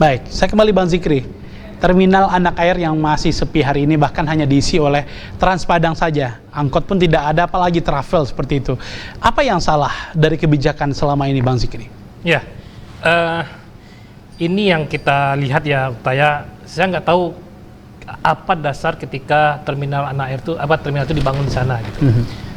Baik, saya kembali Bang Zikri. Terminal Anak Air yang masih sepi hari ini bahkan hanya diisi oleh Trans Padang saja. Angkot pun tidak ada, apalagi travel seperti itu. Apa yang salah dari kebijakan selama ini Bang Zikri? Ya, ini yang kita lihat ya, saya nggak tahu apa dasar ketika terminal Anak Air itu, terminal itu dibangun di sana gitu.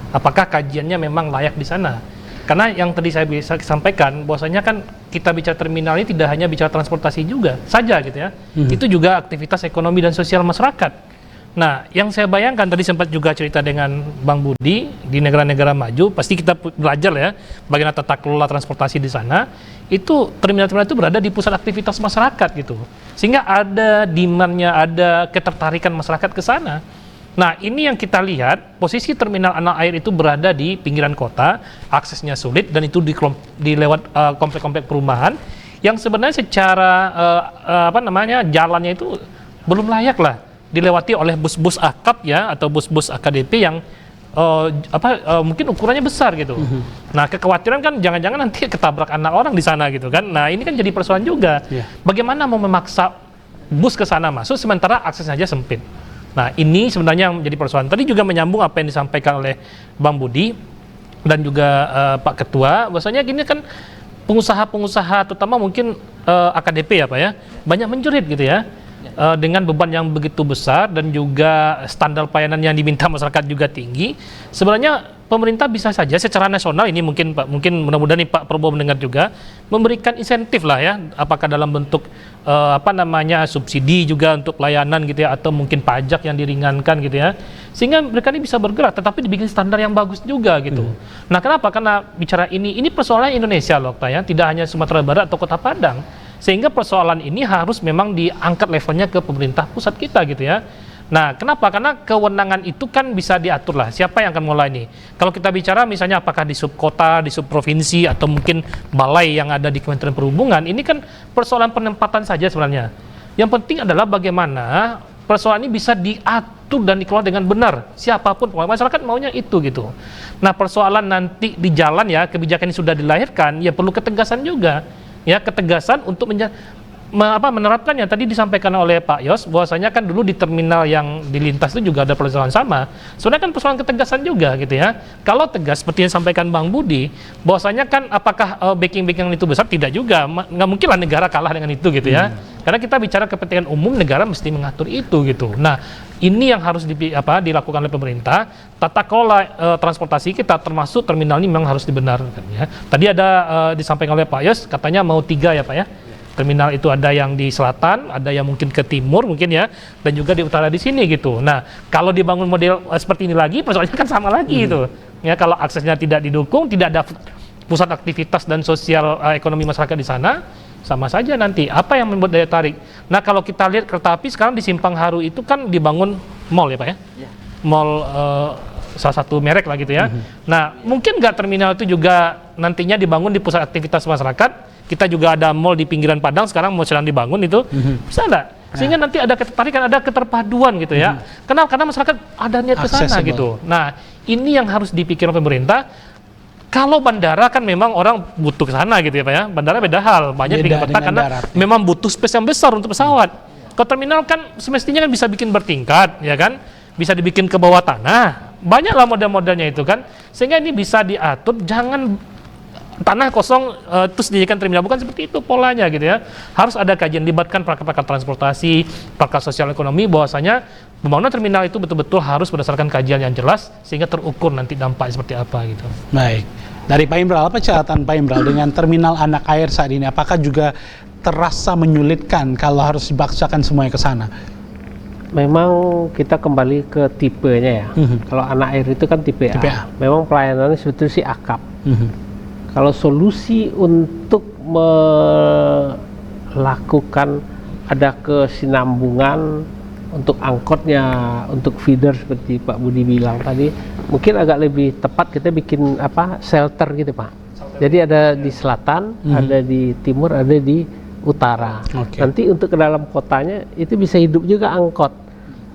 Apakah kajiannya memang layak di sana? Karena yang tadi saya bisa sampaikan, bahwasanya kan kita bicara terminal ini tidak hanya bicara transportasi juga saja gitu ya. Itu juga aktivitas ekonomi dan sosial masyarakat. Nah, yang saya bayangkan tadi sempat juga cerita dengan Bang Budi, di negara-negara maju pasti kita belajar ya bagaimana tata kelola transportasi di sana. Itu terminal-terminal itu berada di pusat aktivitas masyarakat gitu. Sehingga ada demand-nya, ada ketertarikan masyarakat ke sana. Nah, ini yang kita lihat, posisi terminal Anak Air itu berada di pinggiran kota, aksesnya sulit, dan itu di lewat komplek-komplek perumahan, yang sebenarnya secara jalannya itu belum layak lah dilewati oleh bus-bus akap ya, atau bus-bus AKDP yang mungkin ukurannya besar gitu. Nah, kekhawatiran kan jangan-jangan nanti ketabrak anak orang di sana gitu kan. Nah, ini kan jadi persoalan juga. Bagaimana mau memaksa bus ke sana masuk sementara aksesnya aja sempit. Nah, ini sebenarnya yang menjadi persoalan. Tadi juga menyambung apa yang disampaikan oleh Bang Budi dan juga Pak Ketua, bahwasanya gini kan pengusaha-pengusaha terutama mungkin AKDP ya Pak ya, banyak menjerit gitu ya, dengan beban yang begitu besar dan juga standar pelayanan yang diminta masyarakat juga tinggi. Sebenarnya pemerintah bisa saja secara nasional ini mungkin mudah-mudahan nih Pak Prabowo mendengar juga, memberikan insentif lah ya, apakah dalam bentuk subsidi juga untuk pelayanan gitu ya, atau mungkin pajak yang diringankan gitu ya, sehingga mereka ini bisa bergerak, tetapi dibikin standar yang bagus juga gitu. Nah, kenapa? Karena bicara ini persoalan Indonesia loh Pak ya, tidak hanya Sumatera Barat atau Kota Padang, sehingga persoalan ini harus memang diangkat levelnya ke pemerintah pusat kita gitu ya. Nah, kenapa? Karena kewenangan itu kan bisa diatur lah, siapa yang akan mulai ini. Kalau kita bicara misalnya apakah di subkota, di subprovinsi, atau mungkin balai yang ada di Kementerian Perhubungan, ini kan persoalan penempatan saja sebenarnya. Yang penting adalah bagaimana persoalan ini bisa diatur dan dikelola dengan benar, siapapun, masyarakat maunya itu gitu. Nah, persoalan nanti di jalan ya, kebijakan ini sudah dilahirkan, ya perlu ketegasan juga. Ya, ketegasan untuk menerapkannya. Tadi disampaikan oleh Pak Yos bahwasanya kan dulu di terminal yang dilintas itu juga ada persoalan sama. Sebenarnya kan persoalan ketegasan juga gitu ya. Kalau tegas seperti yang disampaikan Bang Budi, bahwasanya kan apakah backing itu besar? Tidak juga. Nggak mungkin lah negara kalah dengan itu gitu ya. Karena kita bicara kepentingan umum, negara mesti mengatur itu gitu. Nah, ini yang harus dilakukan oleh pemerintah. Tata kelola transportasi kita termasuk terminal ini memang harus dibenarkan ya. Tadi ada disampaikan oleh Pak Yos, katanya mau 3 ya Pak ya. Terminal itu ada yang di selatan, ada yang mungkin ke timur mungkin ya, dan juga di utara di sini gitu. Nah, kalau dibangun model seperti ini lagi, persoalannya kan sama lagi itu. Ya, kalau aksesnya tidak didukung, tidak ada pusat aktivitas dan sosial ekonomi masyarakat di sana, sama saja nanti. Apa yang membuat daya tarik? Nah, kalau kita lihat kereta api sekarang di Simpang Haru itu kan dibangun mall ya Pak ya? Mall salah satu merek lah gitu ya. Nah, mungkin nggak terminal itu juga nantinya dibangun di pusat aktivitas masyarakat? Kita juga ada mall di pinggiran Padang sekarang mau sedang dibangun itu, bisa nggak? Sehingga nanti ada ketertarikan, ada keterpaduan gitu ya. Kenapa? Karena masyarakat ada niat ke sana gitu. Nah, ini yang harus dipikir oleh pemerintah. Kalau bandara kan memang orang butuh ke sana gitu ya Pak ya. Bandara beda hal, banyak di kota karena memang butuh space yang besar untuk pesawat. Kalau terminal kan semestinya kan bisa bikin bertingkat, ya kan? Bisa dibikin ke bawah tanah. Banyaklah model-modelnya itu kan. Sehingga ini bisa diatur, jangan tanah kosong terus dijadikan terminal, bukan seperti itu polanya gitu ya. Harus ada kajian, libatkan pakar-pakar transportasi, pakar sosial ekonomi, bahwasanya pembangunan terminal itu betul-betul harus berdasarkan kajian yang jelas sehingga terukur nanti dampaknya seperti apa gitu. Baik, dari Pak Imral, apa catatan Pak Imral dengan terminal Anak Air saat ini? Apakah juga terasa menyulitkan kalau harus dipaksakan semuanya ke sana? Memang kita kembali ke tipenya ya. Kalau Anak Air itu kan tipe A. Memang pelayanannya sebetulnya sih akap. Kalau solusi untuk melakukan ada kesinambungan untuk angkotnya, untuk feeder seperti Pak Budi bilang tadi, mungkin agak lebih tepat kita bikin shelter gitu Pak. Jadi ada di selatan, ada di timur, ada di utara. Nanti untuk ke dalam kotanya itu bisa hidup juga angkot.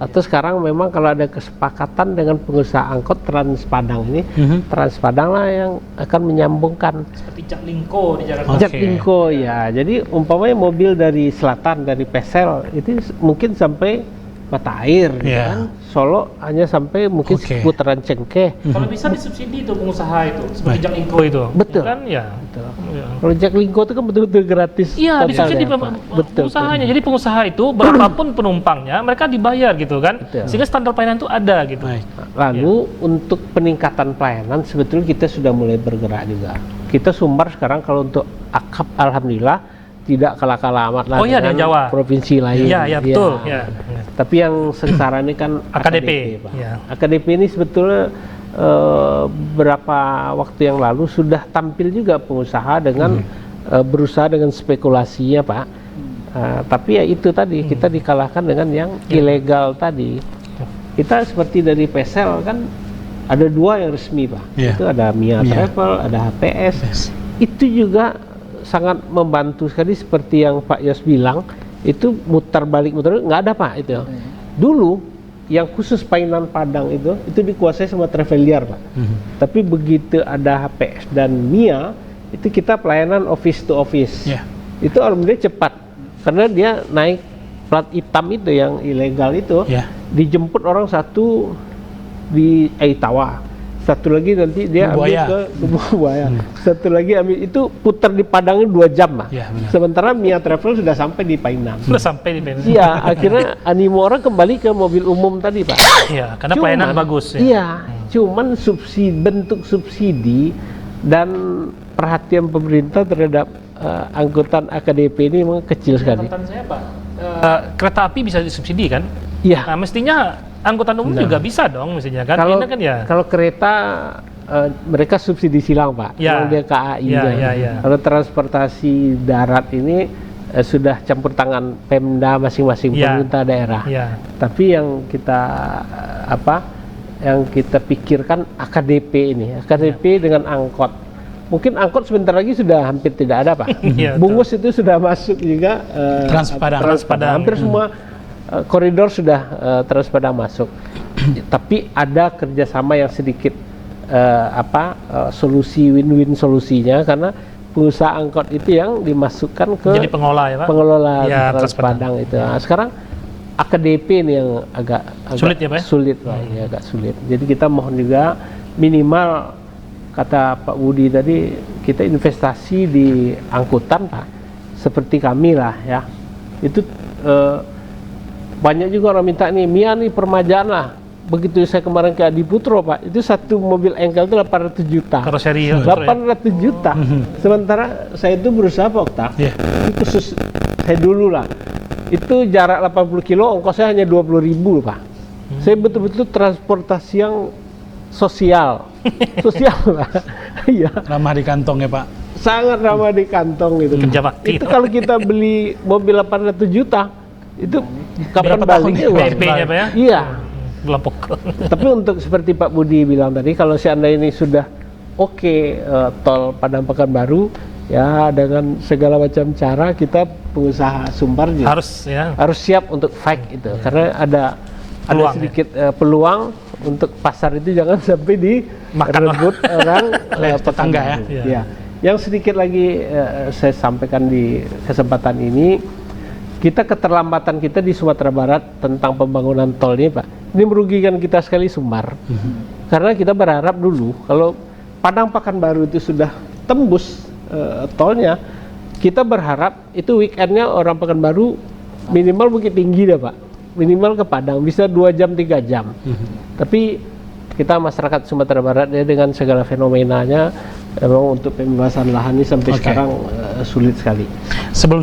Atau sekarang memang kalau ada kesepakatan dengan pengusaha angkot Trans Padang ini, Trans Padang lah yang akan menyambungkan. Seperti Jaklingko di Jakarta. Oke. Jaklingko ya. Jadi umpamanya mobil dari selatan, dari Pesel itu mungkin sampai Mata Air, kan? Solo hanya sampai mungkin seputaran Cengkeh. Kalau bisa disubsidi itu pengusaha itu, seperti Jaklingko itu. Betul. Kan ya. Betul. Ya. Kalau Jaklingko itu kan betul-betul gratis. Iya, total disubsidi ya, Pak. Betul. pengusahanya. Jadi pengusaha itu berapapun penumpangnya, mereka dibayar gitu kan. Betul. Sehingga standar pelayanan itu ada gitu. Baik. Lalu untuk peningkatan pelayanan sebetulnya kita sudah mulai bergerak juga. Kita Sumbar sekarang kalau untuk akap alhamdulillah tidak kalah-kalah amat lah Oh iya, dari dengan Jawa. provinsi lain. Iya, iya betul. Ya. Tapi yang sengsara ini kan AKDP, Pak. ya. AKDP ini sebetulnya berapa waktu yang lalu sudah tampil juga pengusaha dengan berusaha dengan spekulasinya, Pak. Tapi ya itu tadi kita dikalahkan dengan yang ilegal tadi. Kita seperti dari Pesel kan ada 2 yang resmi, Pak. Iya. Itu ada Mia Mia. Travel, ada HPS. Itu juga sangat membantu sekali seperti yang Pak Yos bilang, itu mutar balik nggak ada, Pak, itu. Dulu yang khusus Painan Padang itu dikuasai sama Travelier, Pak. Tapi begitu ada HPS dan Mia, itu kita pelayanan office to office. Yeah. Itu alhamdulillah cepat karena dia naik plat hitam itu yang ilegal itu, dijemput orang satu di Aitawa, satu lagi nanti dia ambil ke Buaya, satu lagi ambil itu putar di Padang 2 jam, Pak. Ya, benar. Sementara Mia Travel sudah sampai di Painan. Sudah sampai di Painan. Iya, akhirnya animo orang kembali ke mobil umum tadi, Pak. Iya, karena pelayanan bagus ya. Iya, cuman bentuk subsidi dan perhatian pemerintah terhadap angkutan AKDP ini memang kecil sekali. Catatan saya, Pak, kereta api bisa disubsidi kan? Iya. Nah, mestinya angkutan umum juga bisa dong mestinya kan? Kalau Ini kan ya. kalau kereta mereka subsidi silang, Pak. Ya. Kalau dia KAI. Ya. Kalau transportasi darat ini sudah campur tangan Pemda masing-masing pemerintah daerah. Ya. Tapi yang kita yang kita pikirkan AKDP ini, AKDP dengan angkot. Mungkin angkot sebentar lagi sudah hampir tidak ada, Pak. Iya, Bungus itu sudah masuk juga Trans Padang. hampir semua koridor sudah Trans Padang masuk. Tapi ada kerjasama yang sedikit solusi win-win solusinya karena pengusaha angkot itu yang dimasukkan ke Jadi pengelola ya, Pak? pengelola Ya, Trans Padang itu. Nah, sekarang AKDP ini yang agak Sulit ya, Pak ya? Sulit, Pak. Ya, agak sulit. Jadi kita mohon juga minimal kata Pak Budi tadi kita investasi di angkutan, Pak. Seperti kami lah ya. Itu banyak juga orang minta nih, Mia nih permajaan lah. Begitu saya kemarin ke Adi Putro, Pak, itu satu mobil engkel itu 800 juta. Karoseri ya, 800 juta. Sementara saya itu berusaha, Pak Okta, ini khusus saya dulu lah. Itu jarak 80 kilo, ongkosnya hanya 20.000, Pak. Saya betul-betul transportasi yang sosial. Sosial, Pak. Iya. Ramah di kantong ya, Pak. Sangat ramah di kantong gitu. Kerja bakti. Itu kalau kita beli mobil 800 juta, itu kapan Berapa tahun baliknya ya, uang? PP-nya, Pak ya? Iya. Belum pokok. Tapi untuk seperti Pak Budi bilang tadi, kalau seandainya ini sudah tol Padang Pekanbaru, ya dengan segala macam cara kita pengusaha Sumbar juga harus siap untuk fight itu, karena ada Peluang, sedikit peluang untuk pasar itu jangan sampai direbut orang tetangga ya. Ya. Yang sedikit lagi saya sampaikan di kesempatan ini, kita keterlambatan kita di Sumatera Barat tentang pembangunan tol ini, Pak, ini merugikan kita sekali Sumbar. Karena kita berharap dulu kalau Padang Pekanbaru itu sudah tembus tolnya, kita berharap itu weekendnya orang Pekanbaru minimal Bukit Tinggi dah, Pak, minimal ke Padang bisa 2 jam 3 jam. Tapi kita masyarakat Sumatera Barat ya dengan segala fenomenanya, memang untuk pembebasan lahan ini sampai sekarang sulit sekali. Sebelum